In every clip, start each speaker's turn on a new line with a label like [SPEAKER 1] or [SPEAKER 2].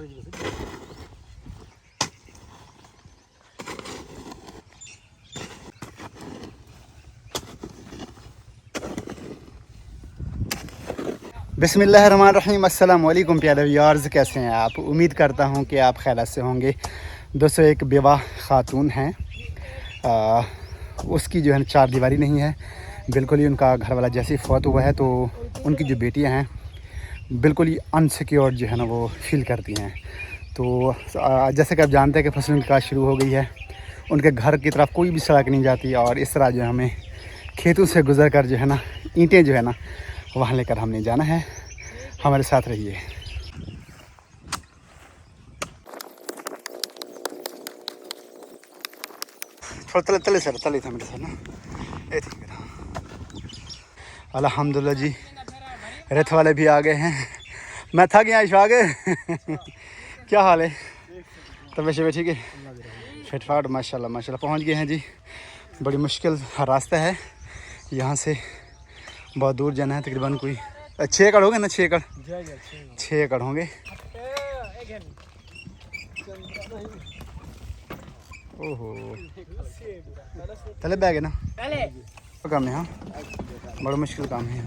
[SPEAKER 1] बिस्मिल्लाहिर्रहमानिर्रहीम, अस्सलाम वालेकुम प्यारे व्यूअर्स, कैसे हैं आप? उम्मीद करता हूं कि आप खैरियत से होंगे। दोस्तों, एक बेवा खातून हैं, उसकी जो है चार दीवारी नहीं है, बिल्कुल ही उनका घर वाला जैसे ही फौत हुआ है तो उनकी जो बेटियां हैं बिल्कुल ही अनसिक्योर जो है ना वो फील करती हैं। तो जैसे कि आप जानते हैं कि फसलों की काश्त शुरू हो गई है, उनके घर की तरफ कोई भी सड़क नहीं जाती और इस तरह जो है हमें खेतों से गुजर कर जो है ना ईंटें जो है ना वहाँ लेकर हमने जाना है। हमारे साथ रहिए। थोड़ा तले सर तले था मेरे सर ना ये थी मेरा। अल्हम्दुलिल्लाह जी, रेत वाले भी आ गए हैं। मैं थक गया इस आगे। क्या हाल है? तबीयत शबीयत ठीक है? फिटफाट माशाल्लाह माशाल्लाह। पहुँच गए हैं जी। बड़ी मुश्किल रास्ता है, यहाँ से बहुत दूर जाना है। तकरीबन कोई 6 एकड़ होंगे ना, 6 एकड़ 6 एकड़ होंगे। ओहो तले बैग है ना काम है। हाँ बड़ा मुश्किल काम है।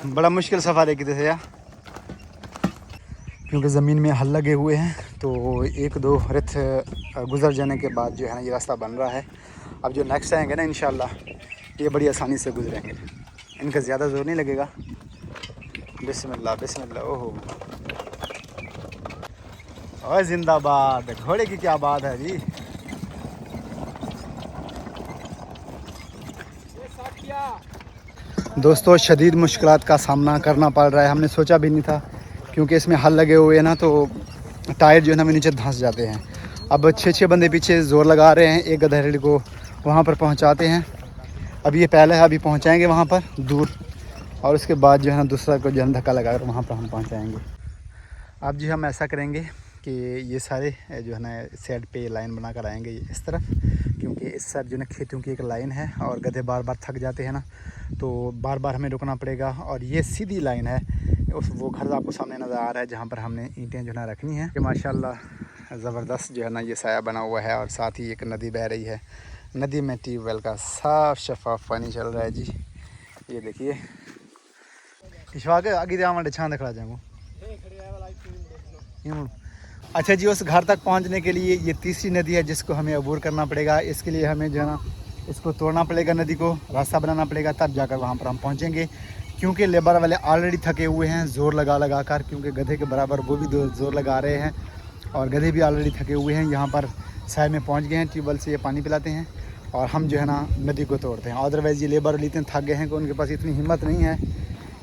[SPEAKER 1] बड़ा मुश्किल सफ़र है कितने से यार, क्योंकि ज़मीन में हल लगे हुए हैं तो एक दो रेत गुज़र जाने के बाद जो है ना ये रास्ता बन रहा है। अब जो नेक्स्ट आएंगे ना इंशाल्लाह ये बड़ी आसानी से गुजरेंगे, इनका ज़्यादा ज़ोर नहीं लगेगा। बिस्मिल्लाह बिस्मिल्लाह। ओहो और जिंदाबाद, घोड़े की क्या बात है जी। दोस्तों, शदीद मुश्किलात का सामना करना पड़ रहा है। हमने सोचा भी नहीं था, क्योंकि इसमें हल लगे हुए हैं ना तो टायर जो है ना नीचे धंस जाते हैं। अब 6 बंदे पीछे ज़ोर लगा रहे हैं, एक गधेड़े को वहाँ पर पहुँचाते हैं। अब ये पहले है, अभी पहुँचाएँगे वहाँ पर दूर, और उसके बाद जो है ना दूसरा को जो है धक्का लगा कर वहाँ पर हम पहुँचाएँगे। अब जी हम ऐसा करेंगे कि ये सारे जो है ना साइड पे लाइन बना कर आएँगे इस तरफ, क्योंकि इस साइड जो है ना खेतों की एक लाइन है और गधे बार बार थक जाते हैं ना तो बार बार हमें रुकना पड़ेगा। और ये सीधी लाइन है, उस वो घर आपको सामने नज़र आ रहा है जहाँ पर हमने ईंटें जो है ना रखनी है। कि माशाल्लाह ज़बरदस्त जो है ना ये साया बना हुआ है और साथ ही एक नदी बह रही है। नदी में ट्यूबवेल का साफ़ शफाफ पानी चल रहा है जी। ये देखिए इशवाक आगे आगे छान खड़ा जाऊँ। अच्छा जी, उस घर तक पहुंचने के लिए ये तीसरी नदी है जिसको हमें अबूर करना पड़ेगा। इसके लिए हमें जो है ना इसको तोड़ना पड़ेगा, नदी को रास्ता बनाना पड़ेगा, तब जाकर वहां पर हम पहुंचेंगे। क्योंकि लेबर वाले ऑलरेडी थके हुए हैं ज़ोर लगा कर, क्योंकि गधे के बराबर वो भी ज़ोर लगा रहे हैं और गधे भी ऑलरेडी थके हुए हैं। यहाँ पर साइड में पहुँच गए हैं, ट्यूबवेल से ये पानी पिलाते हैं और हम जो है ना नदी को तोड़ते हैं। अदरवाइज़ ये लेबर वाले इतने थक गए हैं कि उनके पास इतनी हिम्मत नहीं है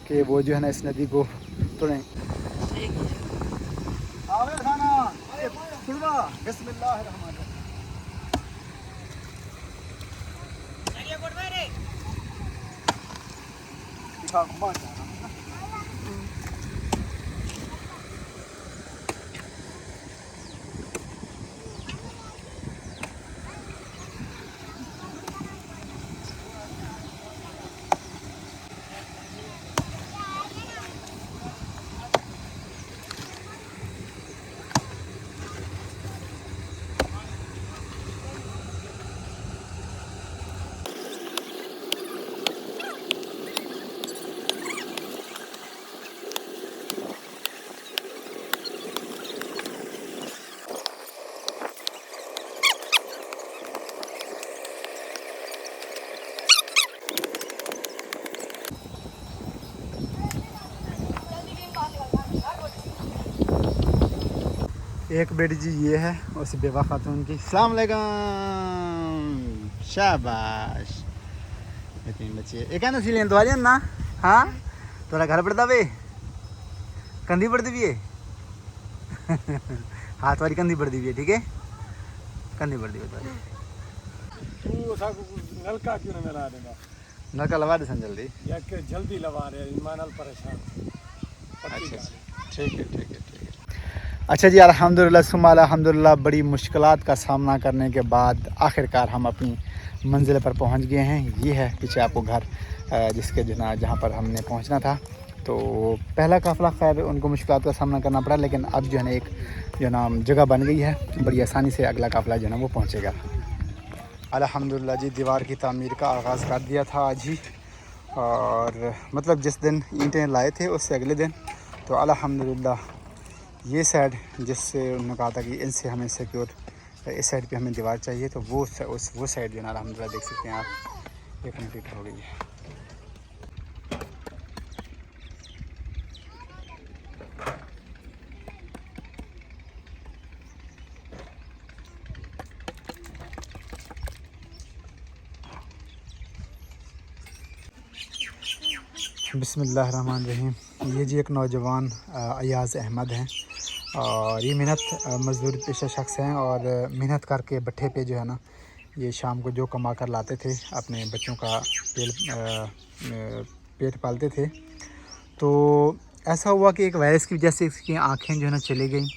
[SPEAKER 1] कि वो जो है ना इस नदी को तोड़ें। एक बेटी जी ये है उस बेवा खातून की। अस्सलाम वालेकुम, शाबाश। तीन बच्चे एक है ना सी लेन तो ना। हाँ थोड़ा घर पड़ता वे कंधी पड़ती भी है। हाथ वाली कंधी पड़ती भी है, ठीक है कंधी पड़ती है।
[SPEAKER 2] नलका क्यों नहीं मिला देगा?
[SPEAKER 1] नलका लगा दे जल्दी,
[SPEAKER 2] या कि जल्दी लगा रहे ईमान परेशान।
[SPEAKER 1] अच्छा ठीक है ठीक है ठीक है। अच्छा जी, अल्हम्दुलिल्लाह सुम्मा अल्हम्दुलिल्लाह, बड़ी मुश्किलात का सामना करने के बाद आखिरकार हम अपनी मंजिल पर पहुंच गए हैं। ये है पीछे आपको घर जिसके जो ना जहाँ पर हमने पहुंचना था। तो पहला काफ़िला खैर उनको मुश्किलात का सामना करना पड़ा, लेकिन अब जो है ना एक जो ना जगह बन गई है, बड़ी आसानी से अगला काफ़िला जो है ना वो पहुंचेगा। अल्हम्दुलिल्लाह जी, दीवार की तामीर का आगाज़ कर दिया था आज ही, और मतलब जिस दिन ईंटें लाए थे उससे अगले दिन। तो अल्हम्दुलिल्लाह ये साइड जिससे उन्होंने कहा था कि इनसे हमें सिक्योर, इस साइड पे हमें दीवार चाहिए, तो वो साइड जो है ना अल्हम्दुलिल्लाह देख सकते हैं आप, ये कम्प्लीट हो गई है। बिस्मिल्लाहिर्रहमानिर्रहीम। ये जी एक नौजवान अयाज़ अहमद हैं, और ये मेहनत मज़दूर पेशा शख्स हैं, और मेहनत करके भट्ठे पे जो है ना ये शाम को जो कमा कर लाते थे, अपने बच्चों का पेट पालते थे। तो ऐसा हुआ कि एक वायरस की वजह से इसकी आँखें जो है ना चली गई,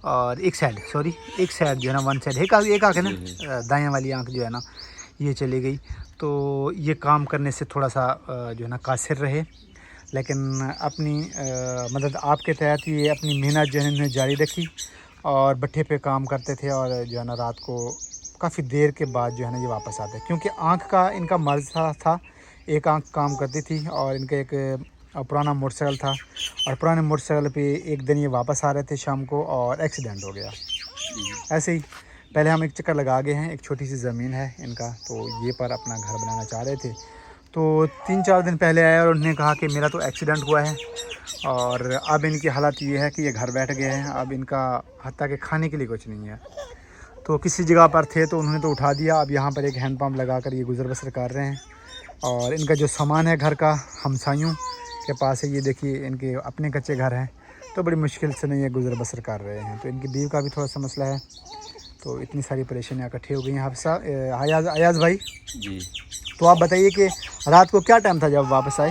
[SPEAKER 1] और एक साइड जो है ना वन साइड एक आँख है ना, दाएँ वाली आँख जो है ना ये चली गई। तो ये काम करने से थोड़ा सा जो है ना कासिर रहे, लेकिन अपनी मदद आपके तहत ये अपनी मेहनत जो है इन्होंने जारी रखी, और भट्ठे पे काम करते थे, और जो है ना रात को काफ़ी देर के बाद जो है ना ये वापस आते, क्योंकि आँख का इनका मर्ज़ था, एक आँख काम करती थी, और इनका एक पुराना मोटरसाइकिल था, और पुराने मोटरसाइकिल पे एक दिन ये वापस आ रहे थे शाम को, और एक्सीडेंट हो गया। ऐसे ही पहले हम एक चक्कर लगा गए हैं, एक छोटी सी ज़मीन है इनका, तो ये पर अपना घर बनाना चाह रहे थे। तो 3-4 दिन पहले आए और उन्होंने कहा कि मेरा तो एक्सीडेंट हुआ है, और अब इनकी हालत ये है कि ये घर बैठ गए हैं, अब इनका हत्ता के खाने के लिए कुछ नहीं है। तो किसी जगह पर थे तो उन्होंने तो उठा दिया, अब यहाँ पर एक हैंडपम्प लगा कर ये गुजर बसर कर रहे हैं, और इनका जो सामान है घर का हमसायों के पास है, ये देखिए इनके अपने कच्चे घर हैं, तो बड़ी मुश्किल से नहीं ये गुजर बसर कर रहे हैं। तो इनकी बीवी का भी थोड़ा सा मसला है, तो इतनी सारी परेशानियाँ इकट्ठी हो गई हैं। हाफिज़ अयाज़ भाई
[SPEAKER 3] जी,
[SPEAKER 1] तो आप बताइए कि रात को क्या टाइम था जब वापस आए?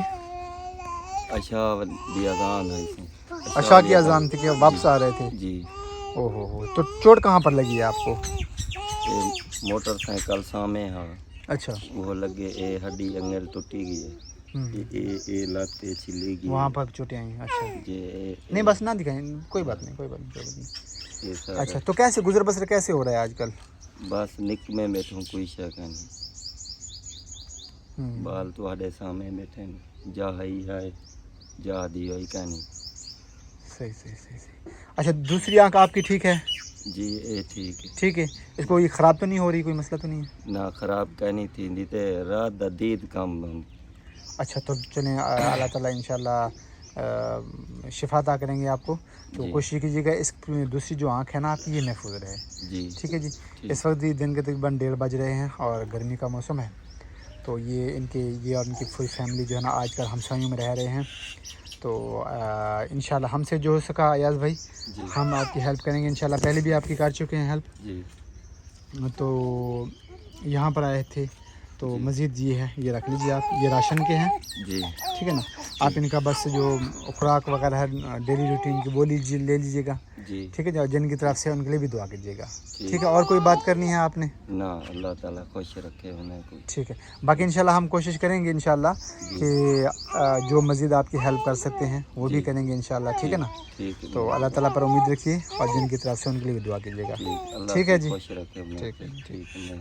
[SPEAKER 3] अच्छा दिया अजान है इसे।
[SPEAKER 1] अशा की अजान थी कि वापस आ रहे थे?
[SPEAKER 3] जी,
[SPEAKER 1] ओहो हो, तो चोट कहाँ पर लगी है आपको?
[SPEAKER 3] ये मोटरसाइकिल सामे हाँ
[SPEAKER 1] अच्छा,
[SPEAKER 3] वो लगे, ए हड्डी अंगल टूटी गई है, ए लाते छिली गई
[SPEAKER 1] वहाँ पर चोटें आई। अच्छा,
[SPEAKER 3] ये
[SPEAKER 1] नहीं बस ना दिखाएं, कोई बात नहीं, कोई बात नहीं।
[SPEAKER 3] ये सारा
[SPEAKER 1] अच्छा, तो कैसे गुजर बसर कैसे हो रहा है आजकल?
[SPEAKER 3] बस निक में बैठूं, कोई शक नहीं,
[SPEAKER 1] हम्म,
[SPEAKER 3] बाल तुम्हारे सामने बैठे हैं, जा ही है जा दी है कहनी।
[SPEAKER 1] सही। अच्छा, दूसरी आंख आपकी ठीक है?
[SPEAKER 3] जी ये ठीक है,
[SPEAKER 1] ठीक है, इसको ये ख़राब तो नहीं हो रही, कोई मसला तो नहीं है?
[SPEAKER 3] ना खराब कहनी थी दी ते रात दा दीद कम
[SPEAKER 1] अच्छा, तो चलें अल्लाह ताला इंशाल्लाह शिफा अता करेंगे आपको। तो
[SPEAKER 3] जी।
[SPEAKER 1] कोशिश कीजिएगा इस दूसरी जो आँख है ना आपकी ये महफूज रहे।
[SPEAKER 3] जी
[SPEAKER 1] ठीक है जी।
[SPEAKER 3] ठीक।
[SPEAKER 1] इस वक्त दिन के तकरीबन 1:30 बज रहे हैं, और गर्मी का मौसम है, तो ये और इनकी पूरी फैमिली जो है ना आजकल हमसायों में रह रहे हैं। तो इंशाल्लाह हमसे जो हो सका अयाज़ भाई
[SPEAKER 3] जी
[SPEAKER 1] हम आपकी हेल्प करेंगे इंशाल्लाह। पहले भी आपकी कर चुके हैं हेल्प।
[SPEAKER 3] जी
[SPEAKER 1] तो यहाँ पर आए थे, तो मज़ीद ये है, ये रख लीजिए आप, ये राशन के हैं,
[SPEAKER 3] जी
[SPEAKER 1] ठीक है ना। आप इनका बस जो खुराक वगैरह है डेली रूटीन की वो ले लीजिएगा,
[SPEAKER 3] जी
[SPEAKER 1] ठीक है। जो जिनकी तरफ से उनके लिए भी दुआ कीजिएगा, ठीक है। और कोई बात करनी है आपने?
[SPEAKER 3] ना, अल्लाह ताला खुश रखे उन्हें कोई।
[SPEAKER 1] ठीक है, बाकी इंशाल्लाह हम कोशिश करेंगे इंशाल्लाह कि जो मज़ीद आपकी हेल्प कर सकते हैं वो भी करेंगे इंशाल्लाह, ठीक है ना।
[SPEAKER 3] ठीक है,
[SPEAKER 1] तो अल्लाह ताला पर उम्मीद रखिए, और जिनकी तरफ से उनके लिए भी दुआ कीजिएगा,
[SPEAKER 3] ठीक, अल्लाह
[SPEAKER 1] ठीक है जी।
[SPEAKER 3] खुश रखे उन्हें।
[SPEAKER 1] ठीक है,
[SPEAKER 3] ठीक है।